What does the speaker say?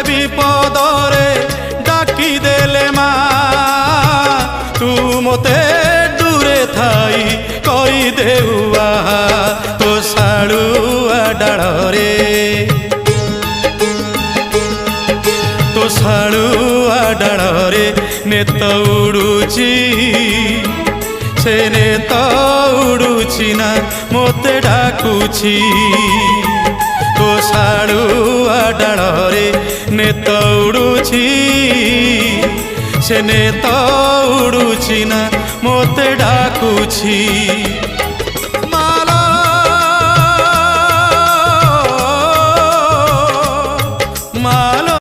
বিপদরে ডাকি দেলে মা তু মতে দূরে থাই কই দেউয়া তো শালুয়া ডাଳରେ তো শালুয়া ডাଳରେ নেত উড়ুছি সে নেত উড়ুছি না মতে ডাকুছি তো শালুয়া ডাଳରେ নেত উড়ুছি সে নেত উড়ুছি না মতে ডাকুছি।